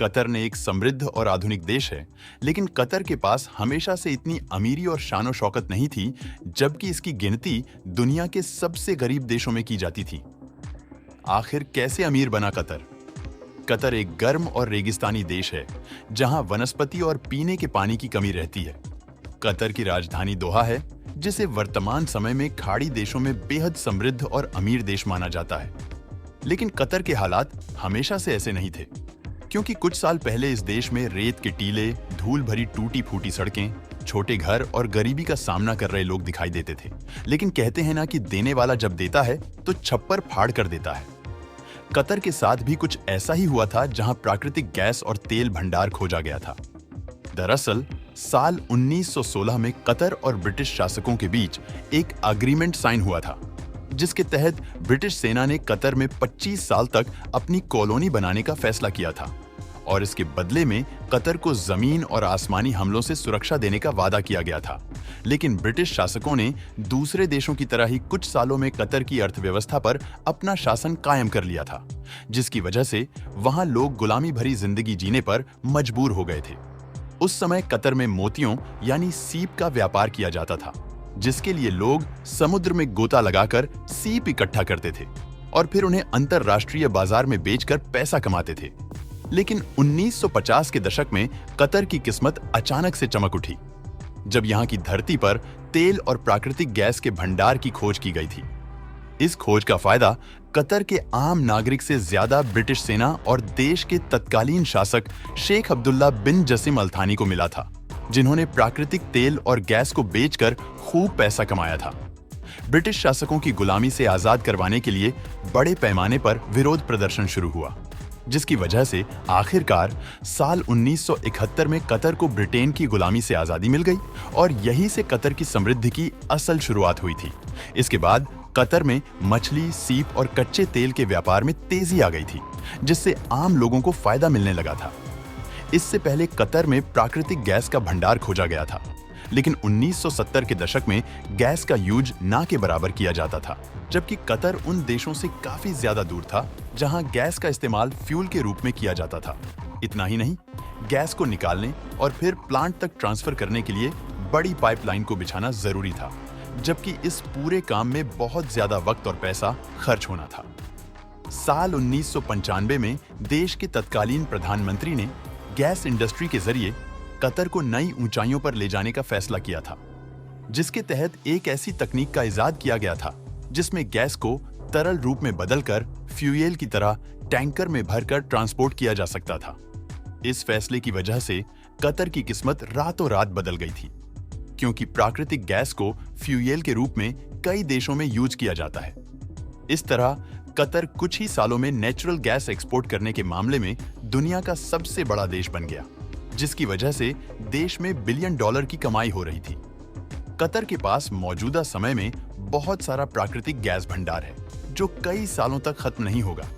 Qatar ने एक समृद्ध और आधुनिक देश है, लेकिन कतर के पास हमेशा से इतनी अमीरी और शानो शौकत नहीं थी, जबकि इसकी गिनती दुनिया के सबसे गरीब देशों में की जाती थी। आखिर कैसे अमीर बना कतर? कतर एक गर्म और रेगिस्तानी देश है, जहां वनस्पति और पीने के पानी की कमी रहती है। कतर की राजधानी दोहा है, जिसे वर्तमान समय में खाड़ी देशों में बेहद समृद्ध और अमीर देश माना जाता है। लेकिन कतर के हालात हमेशा से ऐसे नहीं थे, क्योंकि कुछ साल पहले इस देश में रेत के टीले, धूल भरी टूटी फूटी सड़कें, छोटे घर और गरीबी का सामना कर रहे लोग दिखाई देते थे। लेकिन कहते हैं ना कि देने वाला जब देता है तो छप्पर फाड़ कर देता है। कतर के साथ भी कुछ ऐसा ही हुआ था, जहां प्राकृतिक गैस और तेल भंडार खोजा गया था। दरअसल साल 1916 में कतर और ब्रिटिश शासकों के बीच एक एग्रीमेंट साइन हुआ था, जिसके तहत ब्रिटिश सेना ने कतर में 25 साल तक अपनी कॉलोनी बनाने का फैसला किया था और इसके बदले में कतर को जमीन और आसमानी हमलों से सुरक्षा देने का वादा किया गया था। लेकिन ब्रिटिश शासकों ने दूसरे देशों की तरह ही कुछ सालों में कतर की अर्थव्यवस्था पर अपना शासन कायम कर लिया था, जिसकी वजह से वहां लोग गुलामी भरी जिंदगी जीने पर मजबूर हो गए थे। उस समय कतर में मोतियों यानी सीप का व्यापार किया जाता था, जिसके लिए लोग समुद्र में गोता लगाकर सीप इकट्ठा करते थे और फिर उन्हें अंतरराष्ट्रीय बाजार में बेचकर पैसा कमाते थे। लेकिन 1950 के दशक में कतर की किस्मत अचानक से चमक उठी, जब यहाँ की धरती पर तेल और प्राकृतिक गैस के भंडार की खोज की गई थी। इस खोज का फायदा कतर के आम नागरिक से ज्यादा ब्रिटिश सेना और देश के तत्कालीन शासक शेख अब्दुल्ला बिन जसीम अल थानी को मिला था, जिन्होंने प्राकृतिक तेल और गैस को बेचकर खूब पैसा कमाया था। ब्रिटिश शासकों की गुलामी से आजाद करवाने के लिए बड़े पैमाने पर विरोध प्रदर्शन शुरू हुआ, जिसकी वजह से आखिरकार साल 1971 में कतर को ब्रिटेन की गुलामी से आजादी मिल गई और यहीं से कतर की समृद्धि की असल शुरुआत हुई थी। इसके बाद कतर में मछली, सीप और कच्चे तेल के व्यापार में तेजी आ गई थी, जिससे आम लोगों को फायदा मिलने लगा था। इससे पहले कतर में प्राकृतिक गैस का भंडार खोजा गया था, लेकिन 1970 के दशक में गैस का यूज ना के बराबर किया जाता था, जबकि कतर उन देशों से काफी ज्यादा दूर था जहां गैस का इस्तेमाल फ्यूल के रूप में किया जाता था। इतना ही नहीं, गैस को निकालने और फिर प्लांट तक ट्रांसफर करने के लिए बड़ी पाइपलाइन को बिछाना जरूरी था, जबकि इस पूरे काम में बहुत ज्यादा वक्त और पैसा खर्च होना था। साल 1995 में देश के तत्कालीन प्रधानमंत्री ने गैस इंडस्ट्री के जरिए कतर को नई ऊंचाइयों पर ले जाने का फैसला किया था, जिसके तहत एक ऐसी तकनीक का इजाद किया गया था जिसमें गैस को तरल रूप में बदलकर फ्यूएल की तरह टैंकर में भरकर ट्रांसपोर्ट किया जा सकता था। इस फैसले की वजह से कतर की किस्मत रातों रात बदल गई थी, क्योंकि प्राकृतिक गैस को फ्यूएल के रूप में कई देशों में यूज किया जाता है। इस तरह कतर कुछ ही सालों में नेचुरल गैस एक्सपोर्ट करने के मामले में दुनिया का सबसे बड़ा देश बन गया, जिसकी वजह से देश में बिलियन डॉलर की कमाई हो रही थी। कतर के पास मौजूदा समय में बहुत सारा प्राकृतिक गैस भंडार है, जो कई सालों तक खत्म नहीं होगा।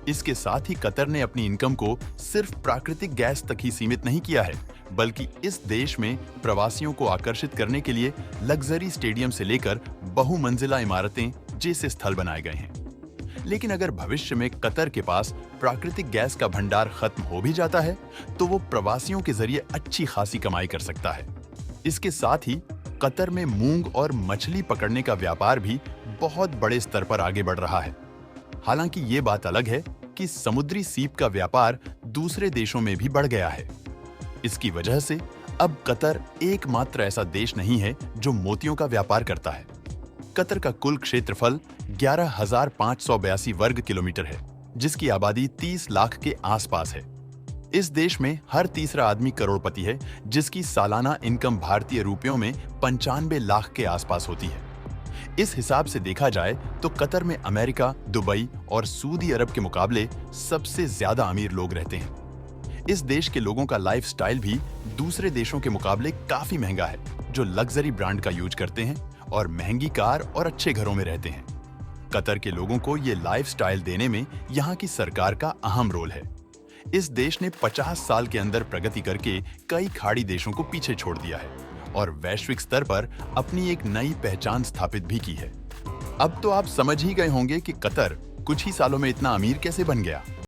इसके साथ ही कतर ने अपनी इनकम को सिर्फ प्राकृतिक गैस तक ही सीमित नहीं किया है, बल्कि इस देश में प्रवासियों को आकर्षित करने के लिए लग्जरी स्टेडियम से लेकर बहुमंजिला इमारतें जैसे स्थल बनाए गए हैं। लेकिन अगर भविष्य में कतर के पास प्राकृतिक गैस का भंडार खत्म हो भी जाता है, तो वो प्रवासियों के जरिए अच्छी खासी कमाई कर सकता है। इसके साथ ही कतर में मूंग और मछली पकड़ने का व्यापार भी बहुत बड़े स्तर पर आगे बढ़ रहा है। हालांकि ये बात अलग है कि समुद्री सीप का व्यापार दूसरे देशों में भी बढ़ गया है। इसकी वजह से अब कतर एकमात्र ऐसा देश नहीं है जो मोतियों का व्यापार करता है। कतर का कुल क्षेत्रफल 11,582 वर्ग किलोमीटर है, जिसकी आबादी 30 लाख के आसपास है। इस देश में हर तीसरा आदमी करोड़पति है, जिसकी सालाना इनकम भारतीय रुपयों में 95 लाख के आसपास होती है। इस हिसाब से देखा जाए तो कतर में अमेरिका, दुबई और सऊदी अरब के मुकाबले सबसे ज्यादा अमीर लोग रहते हैं। इस देश के लोगों का लाइफस्टाइल भी दूसरे देशों के मुकाबले काफी महंगा है, जो लग्जरी ब्रांड का यूज करते हैं और महंगी कार और अच्छे घरों में रहते हैं। कतर के लोगों को ये लाइफस्टाइल देने में यहाँ की सरकार का अहम रोल है। इस देश ने 50 साल के अंदर प्रगति करके कई खाड़ी देशों को पीछे छोड़ दिया है और वैश्विक स्तर पर अपनी एक नई पहचान स्थापित भी की है। अब तो आप समझ ही गए होंगे कि कतर कुछ ही सालों में इतना अमीर कैसे बन गया।